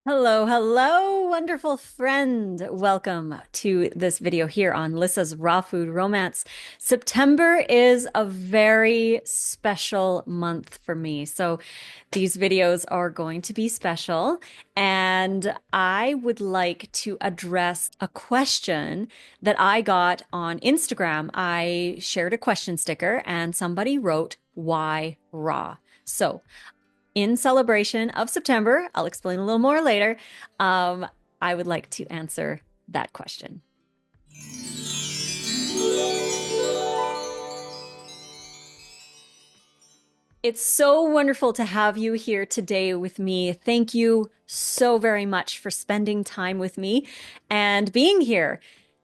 Hello, hello, wonderful friend. Welcome to this video here on Lissa's Raw Food Romance. September is a very special month for me. So these videos are going to be special, and I would like to address a question that I got on Instagram. I shared a question sticker and somebody wrote, "Why raw?" So in celebration of September, I'll explain a little more later. Um, I would like to answer that question. It's so wonderful to have you here today with me. Thank you so very much for spending time with me and being here.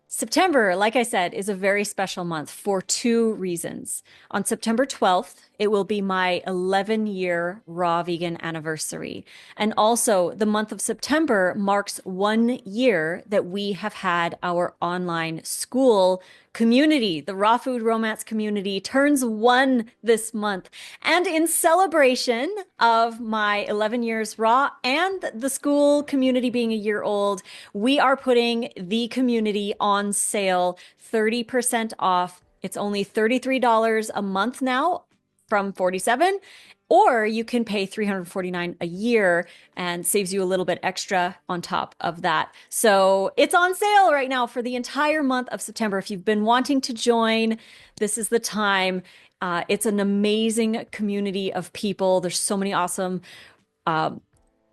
September, like I said, is a very special month for two reasons. On September 12th, it will be my 11-year raw vegan anniversary. And also, the month of September marks 1 year that we have had our online school community. The Raw Food Romance community turns one this month. And in celebration of my 11 years raw and the school community being a year old, we are putting the community on sale, 30% off. It's only $33 a month now from 47, or you can pay $349 a year and saves you a little bit extra on top of that. So it's on sale right now for the entire month of September. If you've been wanting to join, this is the time. It's an amazing community of people. There's so many awesome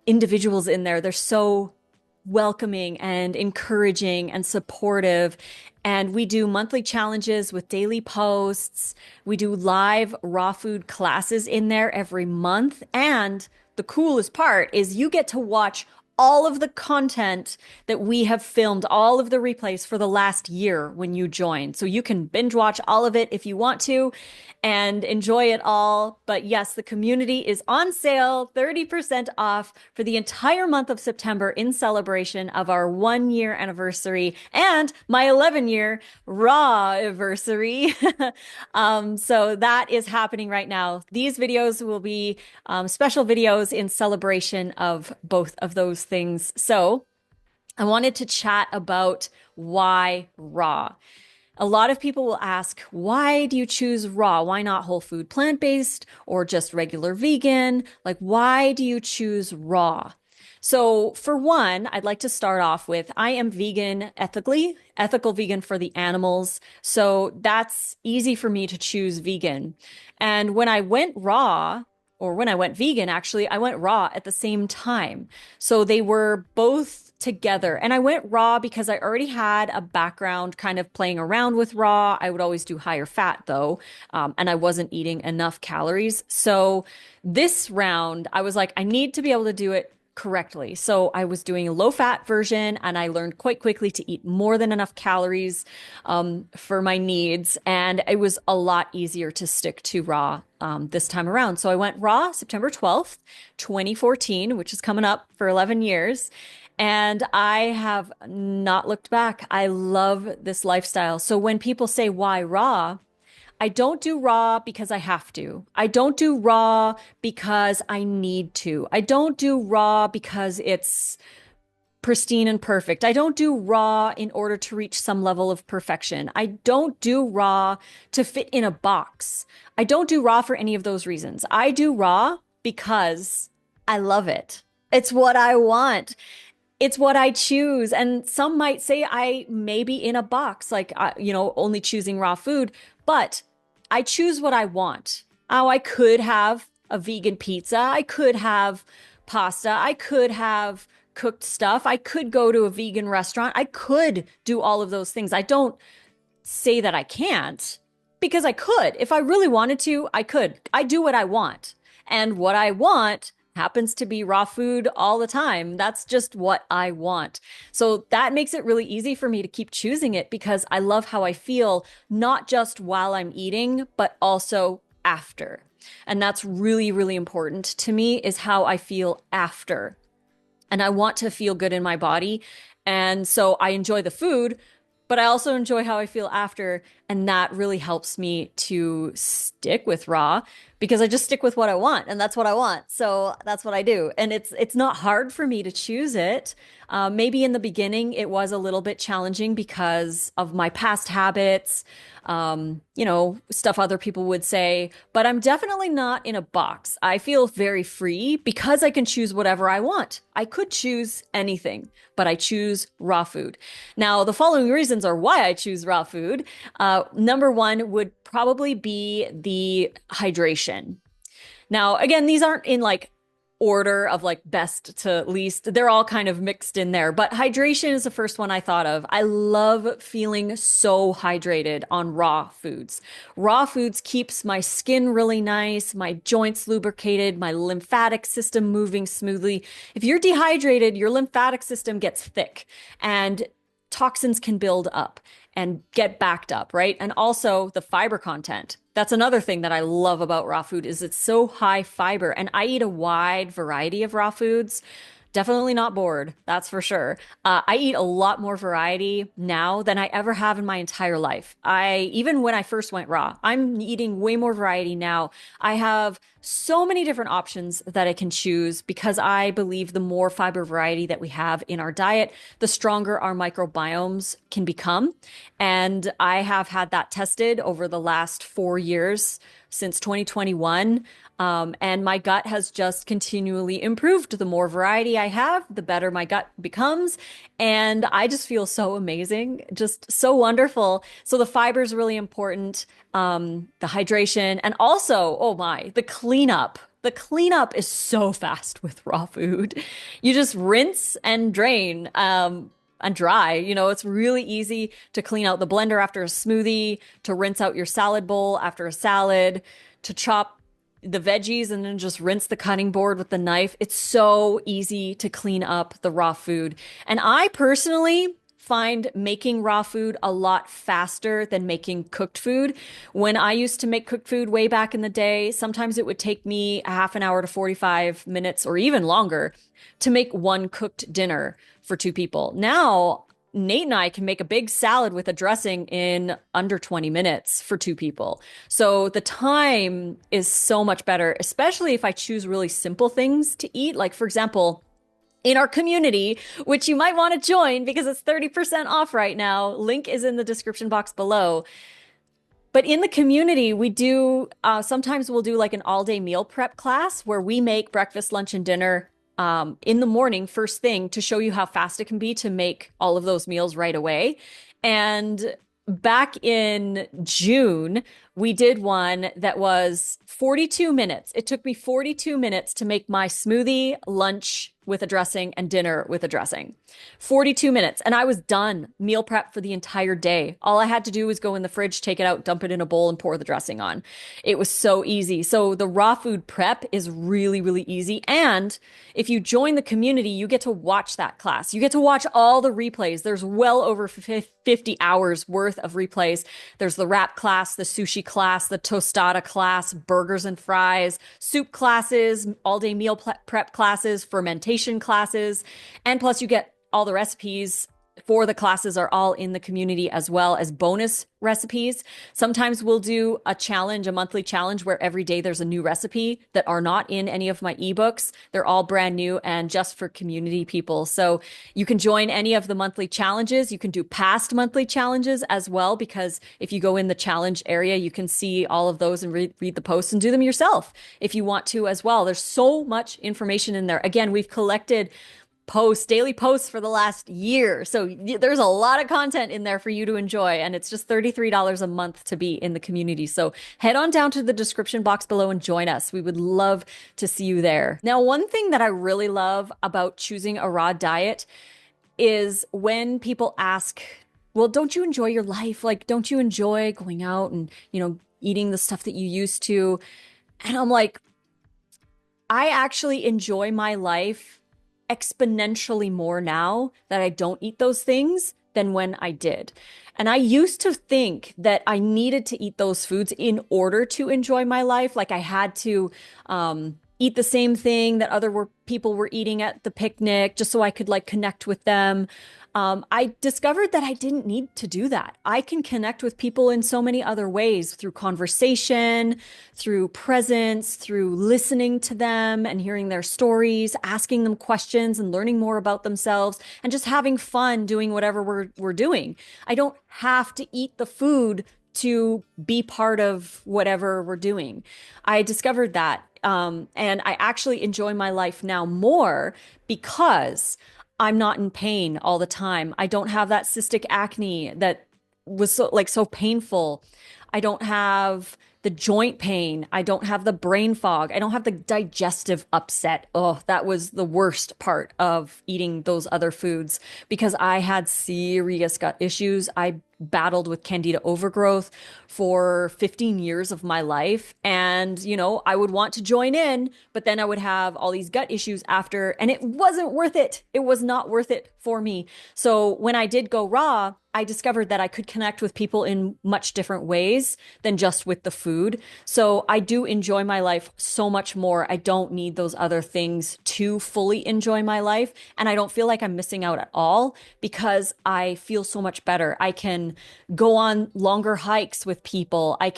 individuals in there. They're so welcoming and encouraging and supportive. And we do monthly challenges with daily posts. We do live raw food classes in there every month. And the coolest part is you get to watch all of the content that we have filmed, all of the replays for the last year when you join. So you can binge watch all of it if you want to and enjoy it all. But yes, the community is on sale, 30% off for the entire month of September in celebration of our 1 year anniversary and my 11-year raw anniversary. So that is happening right now. These videos will be special videos in celebration of both of those things. So I wanted to chat about why raw. A lot of people will ask, why do you choose raw? Why not whole food plant-based or just regular vegan? Like, why do you choose raw? So, for one, I'd like to start off with I am vegan ethically, ethical vegan for the animals. So, that's easy for me to choose vegan. And when I went raw, or when I went vegan, actually, I went raw at the same time. So they were both together. And I went raw because I already had a background kind of playing around with raw. I would always do higher fat though, and I wasn't eating enough calories. So this round, I was like, I need to be able to do it correctly. So I was doing a low fat version and I learned quite quickly to eat more than enough calories for my needs. And it was a lot easier to stick to raw this time around. So I went raw September 12th, 2014, which is coming up for 11 years. And I have not looked back. I love this lifestyle. So when people say, why raw? I don't do raw because I have to. I don't do raw because I need to. I don't do raw because it's pristine and perfect. I don't do raw in order to reach some level of perfection. I don't do raw to fit in a box. I don't do raw for any of those reasons. I do raw because I love it. It's what I want. It's what I choose. And some might say I may be in a box, like, only choosing raw food, but I choose what I want. Oh, I could have a vegan pizza. I could have pasta. I could have cooked stuff. I could go to a vegan restaurant. I could do all of those things. I don't say that I can't because I could. If I really wanted to, I could. I do what I want. And what I want happens to be raw food all the time. That's just what I want. So that makes it really easy for me to keep choosing it because I love how I feel, not just while I'm eating, but also after. And that's really, really important to me is how I feel after. And I want to feel good in my body. And so I enjoy the food, but I also enjoy how I feel after. And that really helps me to stick with raw because I just stick with what I want and that's what I want. So that's what I do. And it's not hard for me to choose it. Maybe in the beginning it was a little bit challenging because of my past habits, stuff other people would say, but I'm definitely not in a box. I feel very free because I can choose whatever I want. I could choose anything, but I choose raw food. Now, the following reasons are why I choose raw food. Number one would probably be the hydration. Now, again, these aren't in like order of like best to least. They're all kind of mixed in there, but hydration is the first one I thought of. I love feeling so hydrated on raw foods. Raw foods keeps my skin really nice, my joints lubricated, my lymphatic system moving smoothly. If you're dehydrated, your lymphatic system gets thick and toxins can build up and get backed up, right? And also the fiber content. That's another thing that I love about raw food is it's so high fiber. And I eat a wide variety of raw foods. Definitely not bored, that's for sure. I eat a lot more variety now than I ever have in my entire life. Even when I first went raw, I'm eating way more variety now. I have so many different options that I can choose because I believe the more fiber variety that we have in our diet, the stronger our microbiomes can become. And I have had that tested over the last 4 years since 2021. And my gut has just continually improved. The more variety I have, the better my gut becomes. And I just feel so amazing, just so wonderful. So the fiber is really important, the hydration, and also, oh my, the cleanup. The cleanup is so fast with raw food. You just rinse and drain. And dry. It's really easy to clean out the blender after a smoothie, to rinse out your salad bowl after a salad, to chop the veggies and then just rinse the cutting board with the knife. It's so easy to clean up the raw food. And I personally find making raw food a lot faster than making cooked food. When I used to make cooked food way back in the day, sometimes it would take me a half an hour to 45 minutes or even longer to make one cooked dinner for two people. Now, Nate and I can make a big salad with a dressing in under 20 minutes for two people. So the time is so much better, especially if I choose really simple things to eat. Like, for example, in our community, which you might want to join because it's 30% off right now. Link is in the description box below. But in the community, we do sometimes we'll do like an all-day meal prep class where we make breakfast, lunch, and dinner in the morning, first thing, to show you how fast it can be to make all of those meals right away. And back in June, we did one that was 42 minutes. It took me 42 minutes to make my smoothie, lunch with a dressing, and dinner with a dressing. 42 minutes. And I was done meal prep for the entire day. All I had to do was go in the fridge, take it out, dump it in a bowl, and pour the dressing on. It was so easy. So the raw food prep is really, really easy. And if you join the community, you get to watch that class. You get to watch all the replays. There's well over 50 hours worth of replays. There's the wrap class, the sushi class, the tostada class, burgers and fries, soup classes, all-day meal prep classes, fermentation classes, and plus you get all the recipes for the classes are all in the community as well as bonus recipes. Sometimes we'll do a challenge, a monthly challenge where every day there's a new recipe that are not in any of my ebooks. They're all brand new and just for community people. So you can join any of the monthly challenges. You can do past monthly challenges as well, because if you go in the challenge area, you can see all of those and read the posts and do them yourself if you want to as well. There's so much information in there. Again, we've collected daily posts for the last year. So there's a lot of content in there for you to enjoy. And it's just $33 a month to be in the community. So head on down to the description box below and join us. We would love to see you there. Now, one thing that I really love about choosing a raw diet is when people ask, well, don't you enjoy your life? Like, don't you enjoy going out and, eating the stuff that you used to? And I'm like, I actually enjoy my life exponentially more now that I don't eat those things than when I did. And I used to think that I needed to eat those foods in order to enjoy my life. Like I had to eat the same thing that other people were eating at the picnic just so I could like connect with them. I discovered that I didn't need to do that. I can connect with people in so many other ways through conversation, through presence, through listening to them and hearing their stories, asking them questions and learning more about themselves, and just having fun doing whatever we're doing. I don't have to eat the food to be part of whatever we're doing. I discovered that. And I actually enjoy my life now more because I'm not in pain all the time. I don't have that cystic acne that was so painful. I don't have the joint pain. I don't have the brain fog. I don't have the digestive upset. Oh, that was the worst part of eating those other foods because I had serious gut issues. I battled with candida overgrowth for 15 years of my life. And, I would want to join in, but then I would have all these gut issues after, and it wasn't worth it. It was not worth it for me. So when I did go raw, I discovered that I could connect with people in much different ways than just with the food. So I do enjoy my life so much more. I don't need those other things to fully enjoy my life. And I don't feel like I'm missing out at all because I feel so much better. I can go on longer hikes with people. I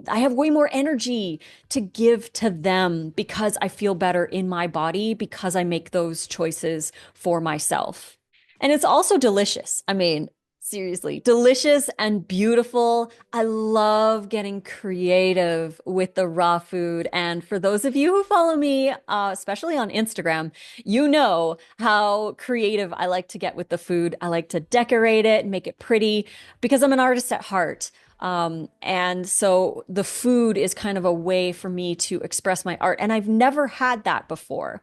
have way more energy to give to them because I feel better in my body because I make those choices for myself. And it's also delicious. I mean, seriously, delicious and beautiful. I love getting creative with the raw food. And for those of you who follow me, especially on Instagram, you know how creative I like to get with the food. I like to decorate it and make it pretty because I'm an artist at heart. And so the food is kind of a way for me to express my art. And I've never had that before.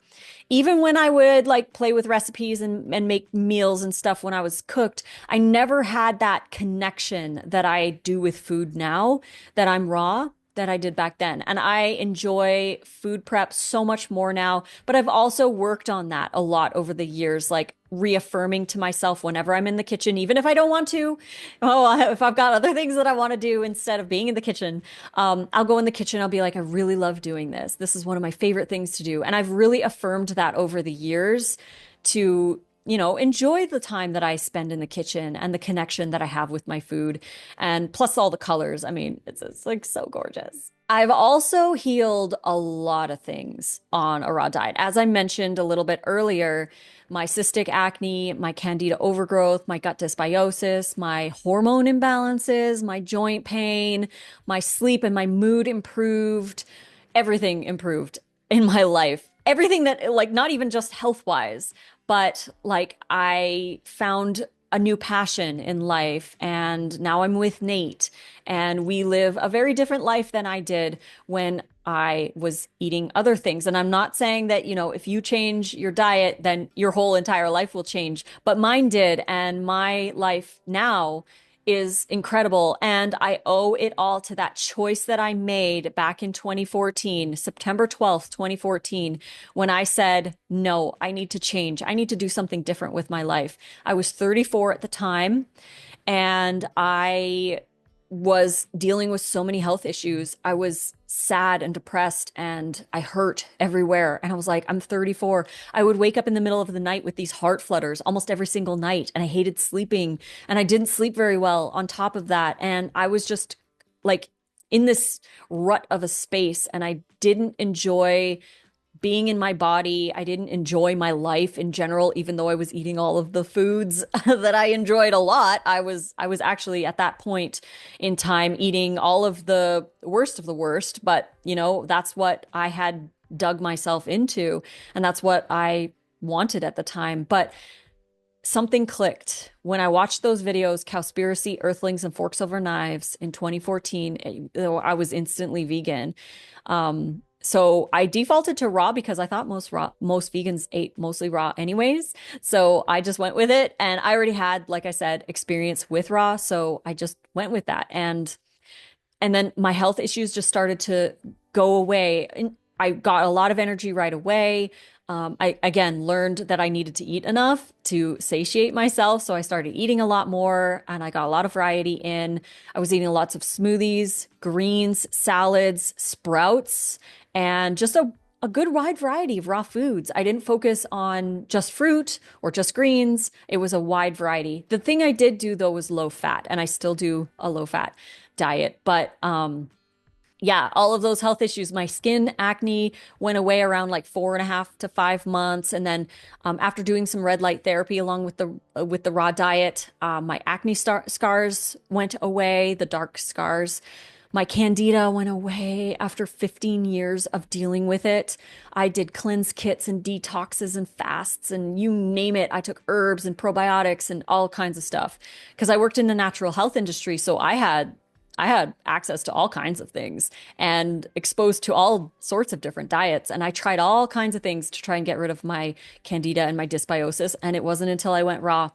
Even when I would like play with recipes and make meals and stuff when I was cooked, I never had that connection that I do with food now that I'm raw that I did back then. And I enjoy food prep so much more now, but I've also worked on that a lot over the years, like reaffirming to myself whenever I'm in the kitchen, even if I don't want to. Oh, if I've got other things that I want to do instead of being in the kitchen, I'll go in the kitchen. I'll be like, I really love doing this. This is one of my favorite things to do. And I've really affirmed that over the years to, enjoy the time that I spend in the kitchen and the connection that I have with my food. And plus all the colors. I mean, it's like so gorgeous. I've also healed a lot of things on a raw diet. As I mentioned a little bit earlier, my cystic acne, my candida overgrowth, my gut dysbiosis, my hormone imbalances, my joint pain, my sleep and my mood improved. Everything improved in my life. Everything that, like, not even just health wise, but like I found a new passion in life. And now I'm with Nate, and we live a very different life than I did when I was eating other things. And I'm not saying that, if you change your diet, then your whole entire life will change, but mine did. And my life now is incredible. And I owe it all to that choice that I made back in 2014, September 12th, 2014, when I said, no, I need to change. I need to do something different with my life. I was 34 at the time, and I was dealing with so many health issues. I was sad and depressed and I hurt everywhere. And I was like, I'm 34. I would wake up in the middle of the night with these heart flutters almost every single night. And I hated sleeping and I didn't sleep very well on top of that. And I was just like in this rut of a space and I didn't enjoy being in my body. I didn't enjoy my life in general, even though I was eating all of the foods that I enjoyed a lot. I was actually at that point in time eating all of the worst, but that's what I had dug myself into, and that's what I wanted at the time. But something clicked when I watched those videos, Cowspiracy, Earthlings, and Forks Over Knives in 2014. I was instantly vegan. So I defaulted to raw because I thought most vegans ate mostly raw anyways. So I just went with it, and I already had, like I said, experience with raw, so I just went with that. And then my health issues just started to go away. And I got a lot of energy right away. I again learned that I needed to eat enough to satiate myself. So I started eating a lot more and I got a lot of variety in. I was eating lots of smoothies, greens, salads, sprouts, and just a good wide variety of raw foods. I didn't focus on just fruit or just greens. It was a wide variety. The thing I did do though was low fat, and I still do a low fat diet. But yeah, all of those health issues, my skin acne went away around like 4.5 to 5 months, and then after doing some red light therapy along with the raw diet, my acne scars went away, the dark scars. My candida went away after 15 years of dealing with it. I did cleanse kits and detoxes and fasts and you name it. I took herbs and probiotics and all kinds of stuff because I worked in the natural health industry. So I had access to all kinds of things and exposed to all sorts of different diets. And I tried all kinds of things to try and get rid of my candida and my dysbiosis. And it wasn't until I went raw.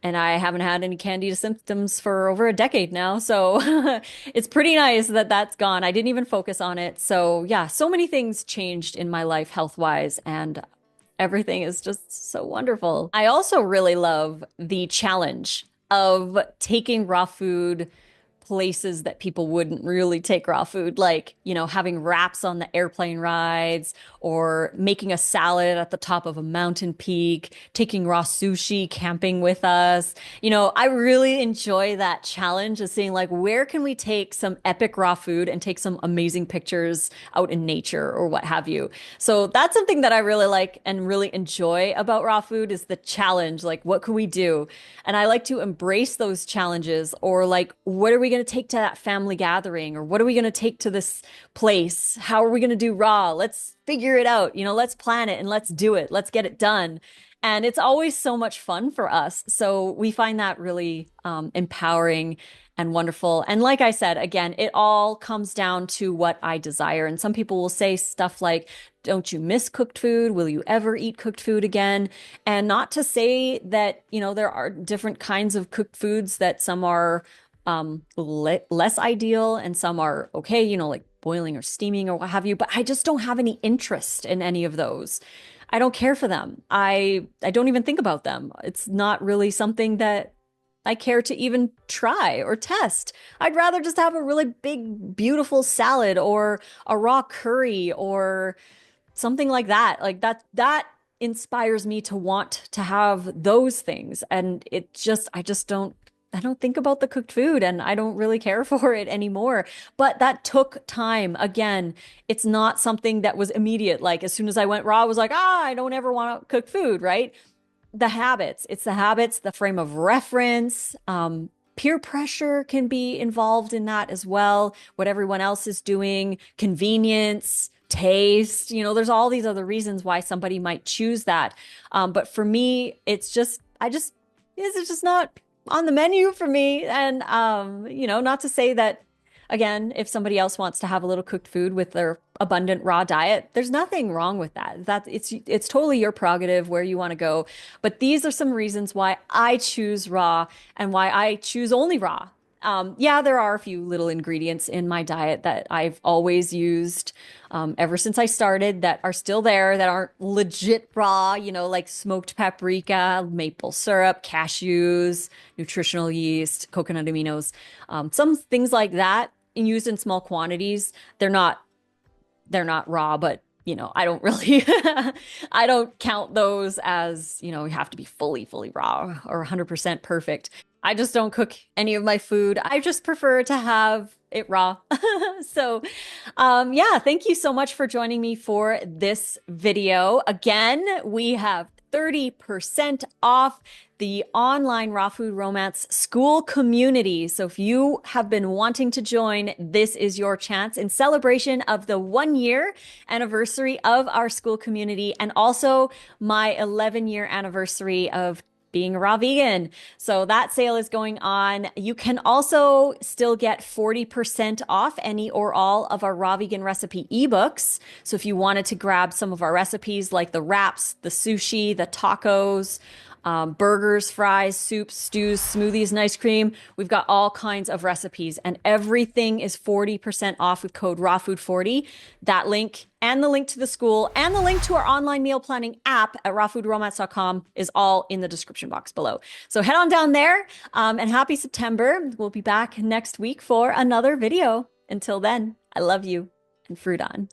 And I haven't had any candida symptoms for over a decade now. So it's pretty nice that that's gone. I didn't even focus on it. So yeah, so many things changed in my life health-wise, and everything is just so wonderful. I also really love the challenge of taking raw food places that people wouldn't really take raw food, like, having wraps on the airplane rides or making a salad at the top of a mountain peak, taking raw sushi camping with us. I really enjoy that challenge of seeing like, where can we take some epic raw food and take some amazing pictures out in nature or what have you. So that's something that I really like and really enjoy about raw food is the challenge. Like, what can we do? And I like to embrace those challenges, or like, what are we going to take to that family gathering, or what are we going to take to this place? How are we going to do raw? Let's figure it out. Let's plan it and let's do it. Let's get it done. And it's always so much fun for us. So we find that really empowering and wonderful. And like I said, again, it all comes down to what I desire. And some people will say stuff like, don't you miss cooked food? Will you ever eat cooked food again? And not to say that, there are different kinds of cooked foods that some are less ideal and some are okay, like boiling or steaming or what have you, but I just don't have any interest in any of those. I don't care for them. I don't even think about them. It's not really something that I care to even try or test. I'd rather just have a really big, beautiful salad or a raw curry or something like that. Like that inspires me to want to have those things. And I don't think about the cooked food and I don't really care for it anymore. But that took time. Again, it's not something that was immediate. Like as soon as I went raw, I was like, I don't ever want to cook food, right? It's the habits, the frame of reference, peer pressure can be involved in that as well. What everyone else is doing, convenience, taste, there's all these other reasons why somebody might choose that. But for me, it's just not on the menu for me. And, not to say that, again, if somebody else wants to have a little cooked food with their abundant raw diet, there's nothing wrong with that. It's totally your prerogative where you want to go. But these are some reasons why I choose raw and why I choose only raw. Yeah, there are a few little ingredients in my diet that I've always used ever since I started that are still there that aren't legit raw, like smoked paprika, maple syrup, cashews, nutritional yeast, coconut aminos, some things like that used in small quantities. They're not raw, but I don't really, I don't count those as, you have to be fully raw or 100% perfect. I just don't cook any of my food. I just prefer to have it raw. So, yeah, thank you so much for joining me for this video. Again, we have 30% off the online Raw Food Romance school community. So if you have been wanting to join, this is your chance in celebration of the 1 year anniversary of our school community and also my 11-year anniversary of being a raw vegan. So that sale is going on. You can also still get 40% off any or all of our raw vegan recipe ebooks. So if you wanted to grab some of our recipes like the wraps, the sushi, the tacos, burgers, fries, soups, stews, smoothies, and ice cream. We've got all kinds of recipes and everything is 40% off with code RAWFOOD40. That link and the link to the school and the link to our online meal planning app at rawfoodromance.com is all in the description box below. So head on down there and happy September. We'll be back next week for another video. Until then, I love you and fruit on.